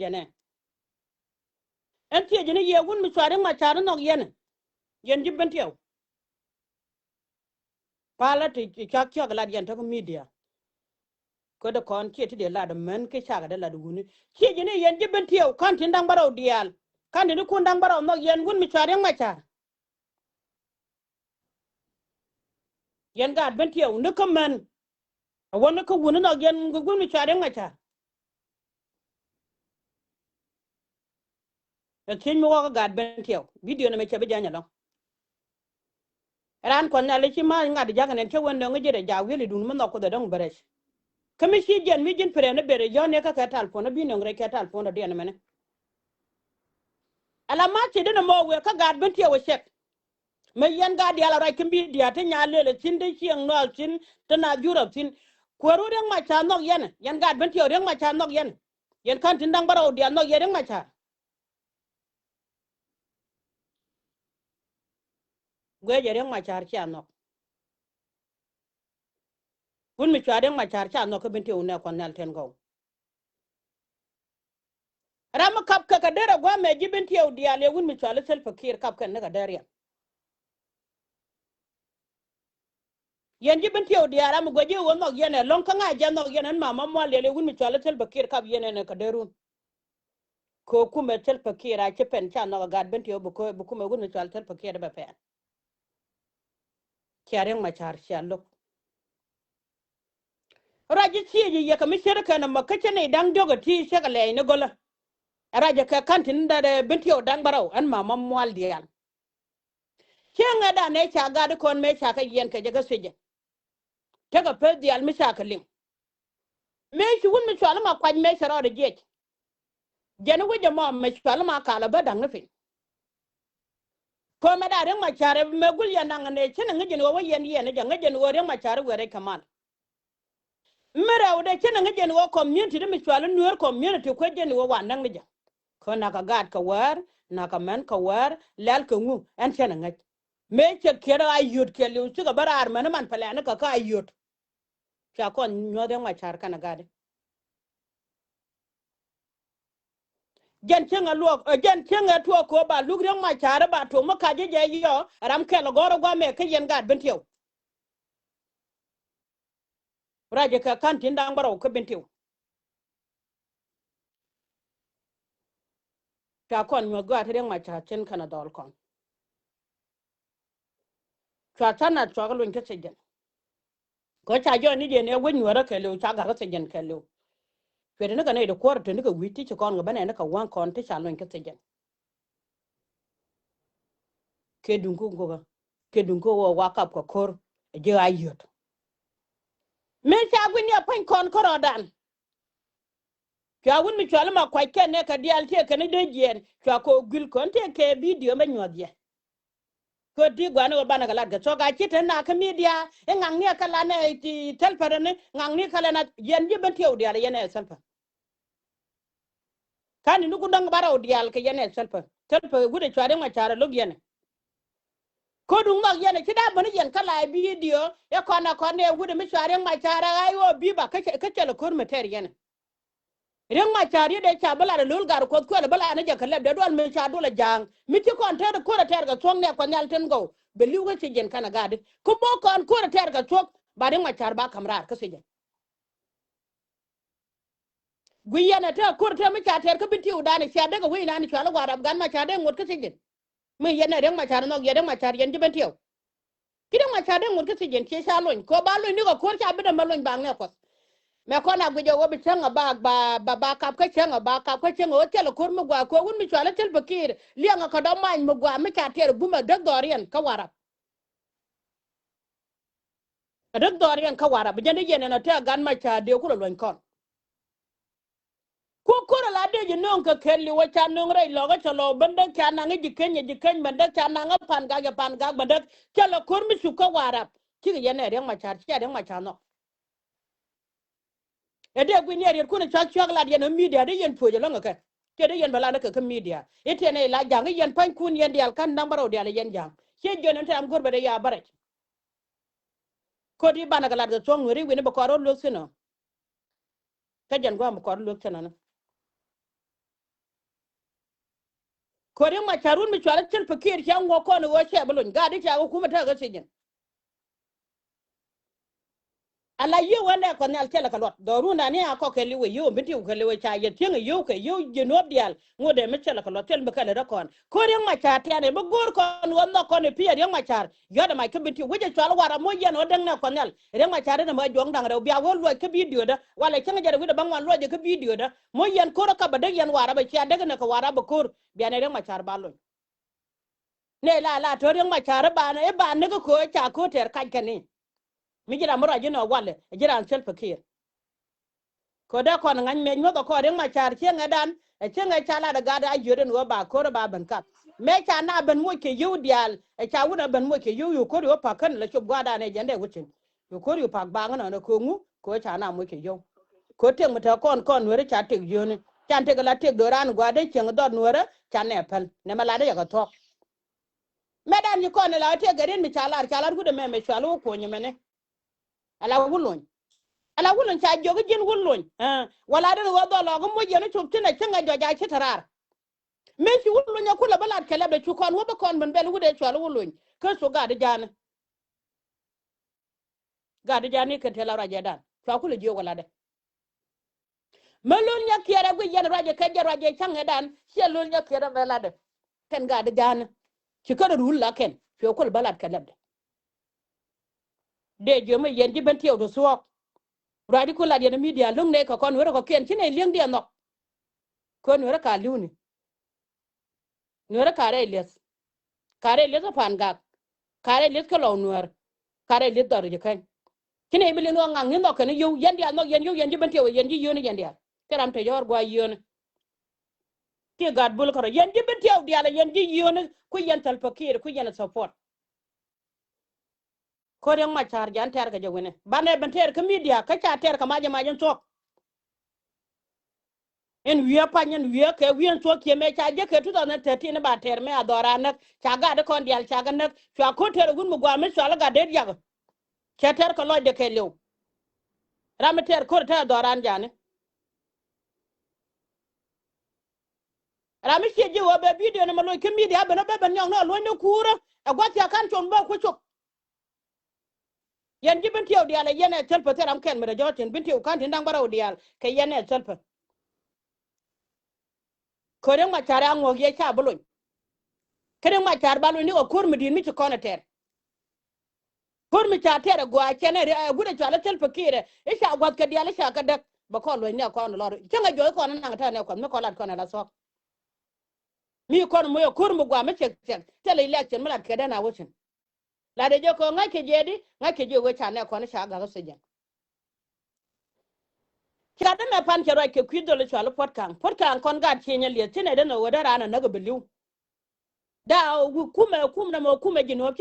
yene en tie jene ye gun mi chare Machar nok yen jibben tiyo pala ti chak chak la yen to media ko de kon tie ti de la de men ke chak de la de guni tie jene yen jibben tiyo kan tin dang baro dial kan ni kun dang baro nok yen gun mi chare Machar yen gad ben tiyo ne ko men won ko won nok yen gun mi chare Machar tin mo ko gad ben tiyo video na me chabe janya lo ran kon na le chi ma ngad jaga nen che won ngo jere ja weli dun mo nok ko de dong beresh kami shi jen mi jin pere ne bere jo ne ka talfona bi no ngre ka talfona de na mene ala ma ti de mo we ka gad ben tiyo shek me yen ga dia ra kimbi dia te nya lele tin de chieng no tin te na juro tin ko ru reng ma cha nok yen ga ben tiyo reng ma cha nok yen kan tin dang baro dia nok yen reng ma cha gwe je reng ma cha nok kun mi cha reng ma cha nok ben tiyo ne kon nal ten go ram kap ka dere gwa me ji ben tiyo dia le kun mi cha le sel fakir kap kan ne ga dere yen ji ben tiyo dia ram gwe je won nok yen long ka nga je nok yen ma mo le kun mi cha le sel fakir kap yen ne ka derun ko kuma tel pakira ke pen cha no gad ben tiyo bu kuma gun chal tel pakira ba pen kyaren Machar shallo raji ci ye ka mi shere kana makace ne dan joga ti shagale ne gola raja ka kantin da ben tiyo dan barau an mama mwal dial kenga da ne cha gad kon me cha ka yen ka jaga seje ta ga pe dial mi cha ka lim me shi gun mi chal ma kwaj me shara da je jene wuje mo me chal ma kala ba dan ne ko me da ren Machar me gul ya nang ne chen ngin wo yen yen ja ngin wo ren Machar were kamal mera ude chen ngin wo community mi chwal nuer community ko jen wo wanang ne ja ko na ka gad ka war na ka men ka war lal ka ngu an chen ngaj me che kera ayut ke lu chu ka barar man pala na ka ayut cha kon nyo ren Machar kana gade jen chen aluok jen chen atuo ko ba lu ren Machar ba to maka je yo ram ke lo goro gwa me ke yen gad bentiyo raje ka kan tin dang baro ko bentiyo cha kon nyo gwa ren Machar chen kana dol kon cha tana cha lu nke sejen ko cha jo ni je ne wen wara ke lu cha ga sejen ke lu kwede ne ka ne de kwor te ne ka witi che kon ga bane ne ka wan kon te cha lu nke sejen ke dungu go ke dungu wo wa kap ko kor je ayot me cha gwin ya pen kon ko dan cha wun mi chwala ma kwa ke ne ka dial te ke ne de jen cha ko gil kon te ke video me nyodye ko di gwa ne bana ga lat ga so ga chite na ka media e ngang ne ka la ne ti telpare ne ngang ne ka la na yen je ben te odi ala yen e selfa kan ni ku dang bara odi al ke yen e selfa gude chware ma chara log yen ko dum mag yen ti da bani yen kala video e kona kone gude mi chware ma chara ayo biba ka chelo kur meter yen ren ma chari de cha bala lul gar ko bala na ja kala de don me cha dole jang mi ti kon ter ko ter ga song ne ko nyal ten go be liu ga ci gen kana gade ko bo kon ko ter ga tok ba ren ma char ba kamrar ka se gen guyana ta ko ter mi cha ter ka binti udane cha daga wi na ni chala warab gan ma cha de ngot ka se gen mi yen ren ma char no yen ma char yen ji binti kidan ma cha de ngot ka se gen che sha lon ko ba lon ni ko cha bi da malon ba ne ko me ko na gujo wo bi changa ba kap ka changa ba kap ka changa o tele kur mu gwa ko un mi chala tel bakir lianga ka do man mu gwa mi ka ter buma dag dorian ka wara dag dorian ka wara bi jende yene na ta gan ma cha de ko lon kon ko la de je non ka kelli wa cha non re lo ga chalo banda cha na ngi jiken banda cha na nga pan ga banda chala kur mi su ka wara ki yene re ma cha ma cha no ede gwini yer kuna chak la yen media de yen poje longa ka ke de yen bala na ka media ete ne la jang yen pan kun yen dial kan nambaro dial yen jang ke jonen tam gorbe de ya bare ko di bana gala ga tong wori wini ba ko ro lo sino ka jan gwa mo ko lo sino na ko rin Macharun mi chwala tel pakir kya ngo ko no che bulun ga de cha ku mata ga sijin ala yu wala ko nyal tela kalot doru na ni ako ke liwe yu binti ko liwe cha ye tieng yu ke yu jinob dial ngode me tela kalot tel be kala rakon ko rin Machar tane be gor kon wonno ko ne pier rin Machar yoda mai ke binti wuje chwala wara mo yen o dang na ko nyal rin Machar na ma jong dang re bia wo lo ke video da wala kenga jare wida bangwan lo je ke video da mo yen ko ka ba de yen wara ba cha daga na ko wara ba kor bia ne rin Machar balon ne la to rin Machar ba ne ba ne ko cha ko ter kan kani mi jira mura jino wale jira an sel fakir ko da kon ngan me nyodo ko ren Machar chenga dan e chenga chala da gada ajure no ba ko ba ban kap me cha na ban mo ke yudial e cha wuna ban mo ke yu ko ro pa kan la chop gwada ne jande wucin yu ko yu pa ba ngana no ko ngu ko cha na mo ke yu ko te mata kon wore cha te yone chan te la te do ran gwada chenga do wore cha ne pal ne mala da ya ga to medan ni kon la te garin mi chala gude me chalo ko nyemene ala wulun cha jogo jin wulun wala da wado lo go mo jeno chuptina chenga joja chitarar me ci wulun ya kula balat kala be ci kon wo ba kon ben bel wude chwal wulun ke so ga de jani ke tela raja dan fa kula jo wala de melun ya kiera gu yen raja ke raja changa dan selun ya kiera bela de ken ga de jani ci ko rul la ken fa kula balat kala de je me yen ji ben tiyo do so radi ko la de media lung ne ko kon woro ko ken cine lieng de no ko nura ka liuni nura kare les panga kare les ko law nur kare les dor je kan kine bili no ngang no kan yu yendi no yen yu yendi bente yendi yoni yendi teram te yor gwa yoni ke gad bul ko yendi bente o diala yendi yoni ku yental fakir ku yen support ko ren Machar jan ter ga jogene bane bente ka media ka cha ter ka maje majen tok en wiya panyen wiya ke wiyan to ke me cha je ke 2013 ba ter me adora nak cha ga de kon dial cha ga nak cha ko ter gun mu gwa me cha la ga de ya cha ter ko lo de ke lew ram ter ko ta adoran jane ram che je wo be video na malo ke media be no be ben nyong no lo ne kura e gwa cha kan chon ba ko chok yen jibin tiyo dial yen e tel per am ken me de jotin bin tiyo kan tin dang baraw dial ke yen e tel per ko ren Machar ango ye cha bulun keren Machar balu ni o kur midin mi ko na ter kur mi cha ter gwa chene gude chala tel fakire e sha gwa ka dial sha ka dak ba ko lo ne ko no lor chenga joy ko na ta ne ko me ko lat ko na la so mi ko mo yo kur mu gwa me chek tele election me lat ka dana wucin la de joko ngake jedi ngake je we cha ne ko na sha ga so jen kira da me pan kero ke kwido le chala potkan kon ga chenya le tene de no wada rana na ga beliu da kuma na mo kuma jino